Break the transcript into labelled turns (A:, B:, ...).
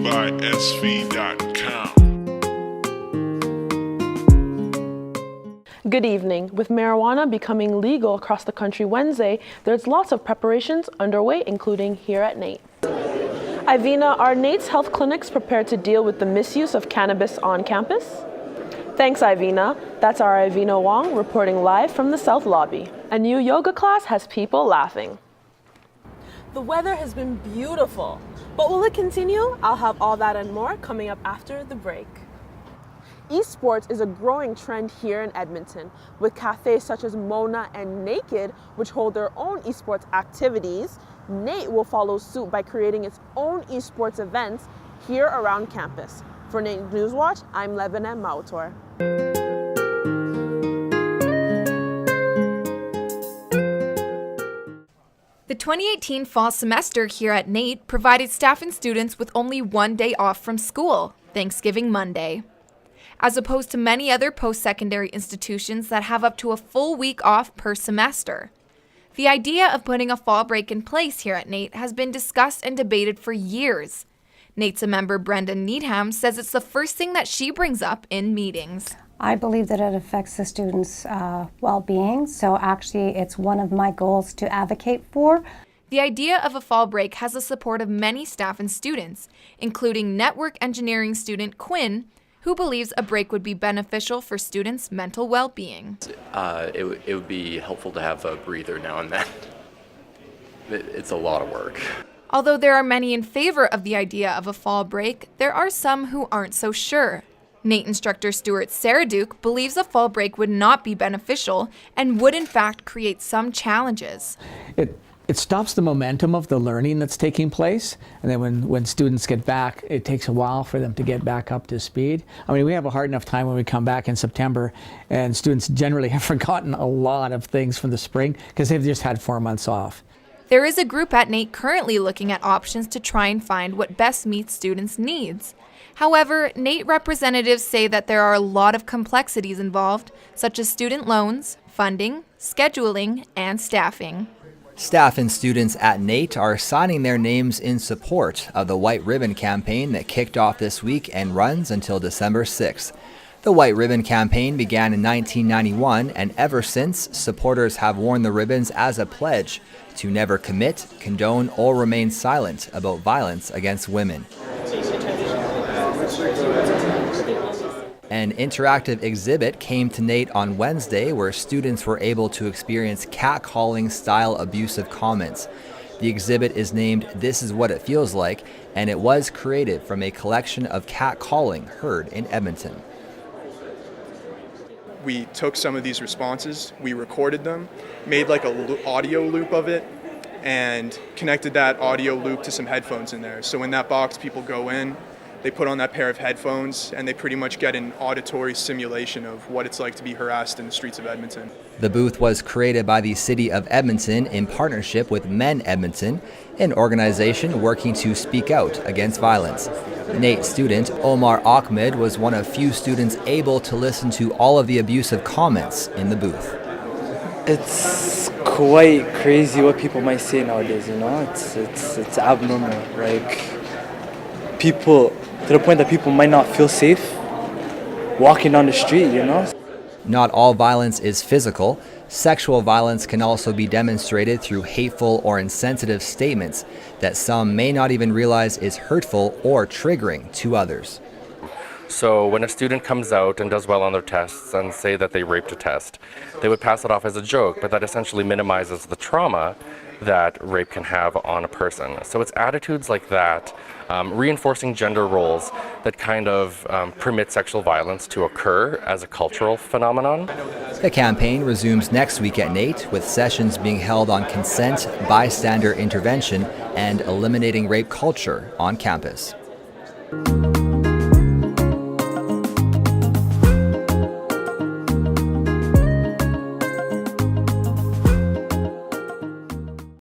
A: by SV.com.
B: Good evening. With marijuana becoming legal across the country Wednesday, there's lots of preparations underway, including here at NAIT. Ivina, are NAIT's health clinics prepared to deal with the misuse of cannabis on campus? Thanks, Ivina. That's our Ivina Wong reporting live from the South Lobby. A new yoga class has people laughing. The weather has been beautiful, but will it continue? I'll have all that and more coming up after the break. Esports is a growing trend here in Edmonton, with cafes such as Mona and Naked, which hold their own esports activities. NAIT will follow suit by creating its own esports events here around campus. For NAIT Newswatch, I'm Lebene Mawutor.
C: The 2018 fall semester here at NAIT provided staff and students with only one day off from school, Thanksgiving Monday. As opposed to many other post-secondary institutions that have up to a full week off per semester. The idea of putting a fall break in place here at NAIT has been discussed and debated for years. NAIT's member Brenda Needham says it's the first thing that she brings up in meetings.
D: I believe that it affects the students' well-being, so actually it's one of my goals to advocate for.
C: The idea of a fall break has the support of many staff and students, including network engineering student Quinn, who believes a break would be beneficial for students' mental well-being.
E: It would be helpful to have a breather now and then. It's a lot of work.
C: Although there are many in favor of the idea of a fall break, there are some who aren't so sure. NAIT instructor Stuart Saraduke believes a fall break would not be beneficial and would in fact create some challenges.
F: It stops the momentum of the learning that's taking place, and then when students get back, it takes a while for them to get back up to speed. I mean, we have a hard enough time when we come back in September, and students generally have forgotten a lot of things from the spring because they've just had 4 months off.
C: There is a group at NAIT currently looking at options to try and find what best meets students' needs. However, NAIT representatives say that there are a lot of complexities involved, such as student loans, funding, scheduling, and staffing.
G: Staff and students at NAIT are signing their names in support of the White Ribbon campaign that kicked off this week and runs until December 6th. The White Ribbon campaign began in 1991, and ever since, supporters have worn the ribbons as a pledge to never commit, condone, or remain silent about violence against women. An interactive exhibit came to NAIT on Wednesday where students were able to experience catcalling style abusive comments. The exhibit is named This Is What It Feels Like, and it was created from a collection of catcalling heard in Edmonton.
H: We took some of these responses, we recorded them, made like an audio loop of it, and connected that audio loop to some headphones in there. So in that box, people go in, they put on that pair of headphones, and they pretty much get an auditory simulation of what it's like to be harassed in the streets of Edmonton.
G: The booth was created by the City of Edmonton in partnership with Men Edmonton, an organization working to speak out against violence. NAIT student Omar Ahmed was one of few students able to listen to all of the abusive comments in the booth.
I: It's quite crazy what people might say nowadays, you know? It's abnormal. Like, people, to the point that people might not feel safe walking down the street, you know?
G: Not all violence is physical. Sexual violence can also be demonstrated through hateful or insensitive statements that some may not even realize is hurtful or triggering to others.
E: So when a student comes out and does well on their tests and say that they raped a test, they would pass it off as a joke, but that essentially minimizes the trauma that rape can have on a person. So it's attitudes like that, reinforcing gender roles that kind of permit sexual violence to occur as a cultural phenomenon.
G: The campaign resumes next week at NAIT, with sessions being held on consent, bystander intervention, and eliminating rape culture on campus.